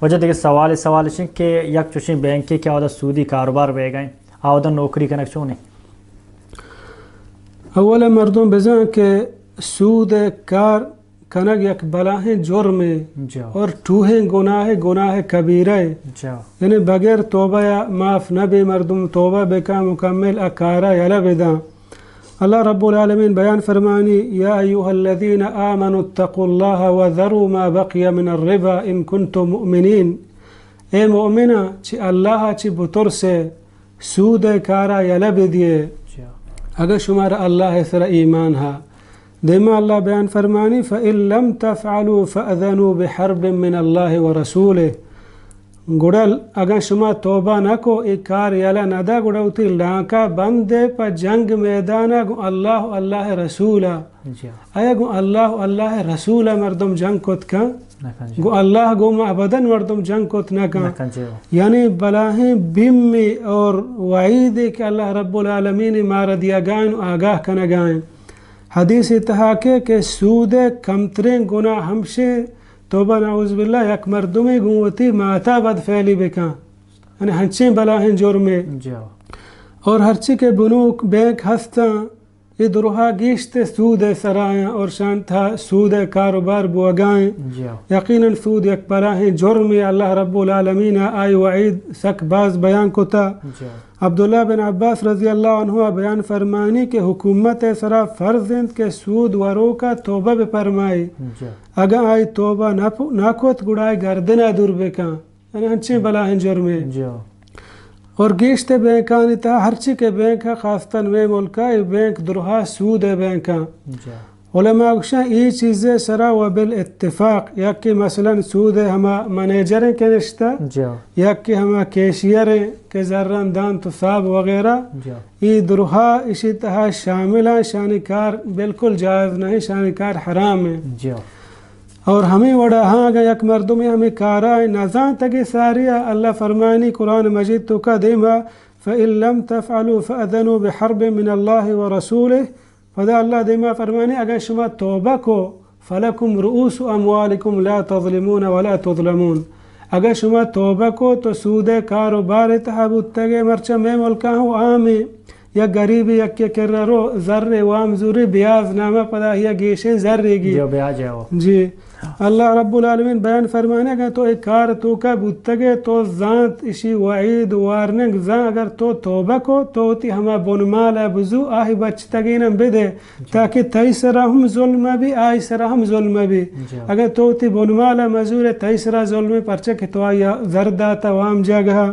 وجہ دیکھ سوال چھ کہ یک چوشیں بینکی کیا ہوتا سودی کاروبار بے گئے آودا نوکری کنک چونے؟ اولا مردم بزن کہ سود کار کنگ یک بلاہیں جرم اور ٹوہیں گناہ کبیرہ یعنی بغیر توبہ یا معاف نہ بے مردم توبہ بکا مکمل اکارا یلا بدا. اللہ رب العالمین بیان فرمانی یا ایوہ الذین آمنوا اتقوا اللہ وذروا ما بقی من الربا ان کنتم مؤمنین. اے مؤمنہ چی اللہ چی بطر سے سود کارا یلا بدیے اگر شمارا اللہ سر ایمان ہا. دیما اللہ بیان فرمانی فَإِن لَمْ تَفْعَلُوا فَأَذَنُوا بِحَرْبٍ مِّنَ اللَّهِ وَرَسُولِهِ. گوڑل اگر شما توبہ نہ کو ایک کار یلا ندا گوڑوتی لانکا بندے پا جنگ میدانا گو اللہ رسولا آیا گو اللہ رسولا مردم جنگ کت کا گو اللہ گو معبدن مردم جنگ کت نہ کا. یعنی بلاہیں بیمی اور وعید کہ اللہ رب العالمین مارا دیا گائن و آگاہ کنا گائن. حدیث اتحاکے کہ سود کمترین گناہ ہمشے توبہ نعوذ باللہ یک مردمی گوتی ماتا بد فعلی بکا یعنی ہنچیں بلاہیں جرمے اور ہرچی کے بنوک بینک ہستا یہ دروہا گیشت سود سرائیں اور شانتہ سود کاروبار بوگائیں. یقیناً سود یک بلاہیں جرمے اللہ رب العالمین آئی وعید سک باز بیان کتا. عبداللہ بن عباس رضی اللہ عنہ بیان فرمانی کہ حکومت سرا فرض ہیں کہ سود ورو کا توبہ بپرمائی اگر آئی توبہ نہ کت گڑائی گردنہ دور بکا یعنی ہنچیں بلاہیں جرمے. اور گیشت بینکانی تا ہرچی کے بینک ہے خاصتاً وے ملکہ بینک درہا سود بینکا. علماء گوشاں ای چیزیں سرا و بالاتفاق یا کہ مثلا سود ہما منیجریں کے نشتہ یا کہ ہما کیشیریں کے ذران دان تصاب وغیرہ ای درہا اسی طرح شامل ہیں. شانکار بالکل جائز نہیں، شانکار حرام ہے. اور ہمیں وڑا ہاں اگر یک مردمی ہمیں کارا نظام تکی ساریہ اللہ فرمانی قرآن مجید تو کا دیما فَإِن لَمْ تَفْعَلُوا فَأَذَنُوا بِحَرْبٍ مِّنَ اللَّهِ وَرَسُولِهِ. فدا اللہ دیما فرمانی اگر شما توبہ کو فَلَكُمْ رُؤُوسُ أَمْوَالِكُمْ لَا تَظْلِمُونَ وَلَا تُظْلَمُونَ. اگر شما توبہ کو تو سود کاروبار اتحابت تگے مرچہ میں ملکہ ہوں آمی یا غریبی یا کہ کررو ذر وام زوری بیاز نامہ پدا یا گیشیں ذرے گی جی. اللہ رب العالمین بیان فرمانے گا تو ایک کار تو کا بودتگے تو زانت اسی وعید وارننگ زان اگر تو توبہ کو تو تی ہما بنمال بزو آہی بچتگینم بدے تاکہ تئی سرا ہم ظلم بھی آئی سرا ہم ظلم بھی. اگر تو تی بنمال مزور تئی سرا ظلم پرچہ کہ تو آئی زرداتا وام جگہ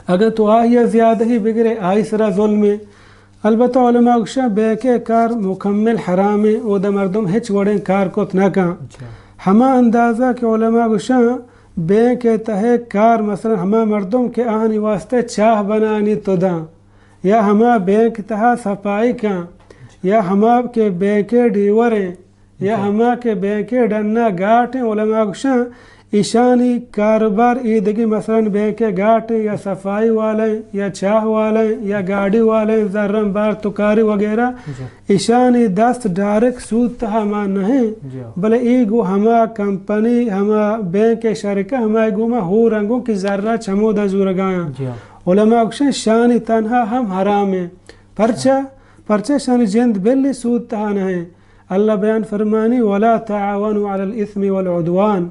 اگر تو آئی زیادہ ہی بگرے آئی سرا ظلم. البتہ علماء گوشاں بیکے کار مکمل حرام ہے او دا مردم ہچ وڑیں کار کت نہ کن. ہما اندازہ کہ علماء گوشاں بیکے تہے کار مثلا ہما مردم کے آہنی واسطے چاہ بنانی تو دا یا ہما بینک تہا صفائی کن یا ہما کے بیکے ڈیوریں یا ہما کے بیکے ڈننا گاٹیں. علماء گوشاں ایشانی کاروبار ایدگی مثلا بینکے گاٹیں یا صفائی والے یا چاہ والے یا گاڑی والے ذرم بار تکاری وغیرہ ایشانی دست ڈائریکٹ سود تہا ما نہیں بلے ای گو ہما کمپنی ہما بینک شرکہ ہما گو ما ہو رنگوں کی ذرہ چمودہ زورگاں. علماء اکشن شانی تنہا ہم حرام ہیں پرچہ شانی جند بلی سود تہا نہیں. اللہ بیان فرمانی وَلَا تَعَوَنُوا عَلَى الْإِثْمِ وَالْعُدْوَانِ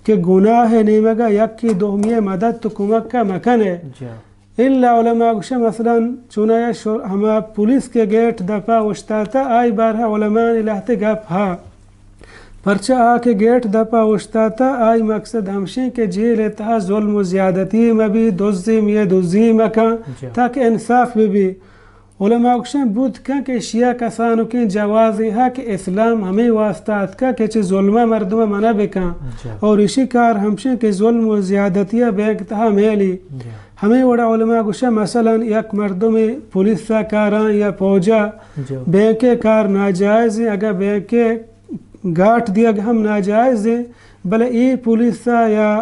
کہ گناہ نیمگا یکی دوہمی مدد تو کمک کا مکن ہے. اللہ علماء گوشہ مثلا چونایہ ہما پولیس کے گیٹ دپا وشتاتا آئی بارہا علماء الہتے گپ ہا پرچہ آ کے گیٹ دپا وشتاتا آئی مقصد ہمشی کے جیل اتہا ظلم و زیادتی مبی دوزیم یہ دوزیم مکان تاکہ انصاف بھی. علماء اکشن بود کن کہ شیعہ کسانو کی جوازی ہے کہ اسلام ہمیں واسطات کا کہ ظلمہ مردمہ منع بکن اور اسی کار ہمشن کہ ظلم و زیادتیہ بیکتہا میلی. ہمیں وڑا علماء اکشن مثلا یک مردمی پولیسہ کاران یا پوجا بیکے کار ناجائز ہیں اگر بیکے گاٹ دیا ہم ناجائز ہیں بلے ای پولیسہ یا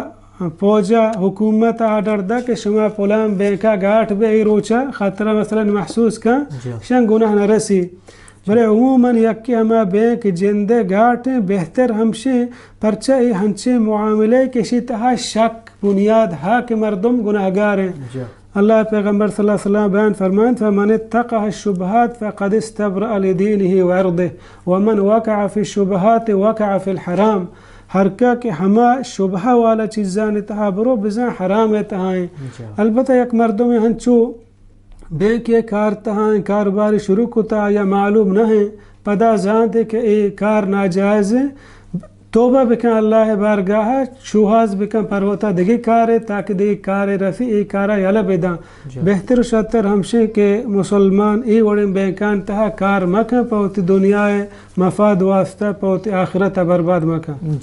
پوجا حکومت آڈر دا کہ شما پولام بینکا گاٹ بے ای روچا خطرہ مثلا محسوس کا شن گناہ نرسی بلے عموماً یکی ہما بینک جندے گاٹیں بہتر ہمشیں پرچہ ای ہنچے معاملے کشی تہا شک بنیاد ہا کہ مردم گناہگار ہیں. اللہ پیغمبر صلی اللہ علیہ وسلم بیان فرمائیں فمن اتقى الشبهات فقد استبرأ لدینه وعرضه ومن وقع في الشبهات وقع في الحرام. ہر کا کہ ہما شبہ والا چیزان تہا برو بزن حرام تہائیں. البتہ یک مردم ہنچو بینک یہ کار تہائیں کاروباری شروع کتا یا معلوم نہ ہیں پدا جانتے کہ اے کار ناجائز ہے توبہ بکن اللہ بارگاہ شوہاز بکن پروتا دگی کارے تاکہ دگی کارے رسی ای کارا یلا بیدان. بہتر شتر ہمشے کہ مسلمان ای وڑن بینکان تہا کار مکن پوتی دنیا مفاد واسطہ پوتی آخرت برباد مکن.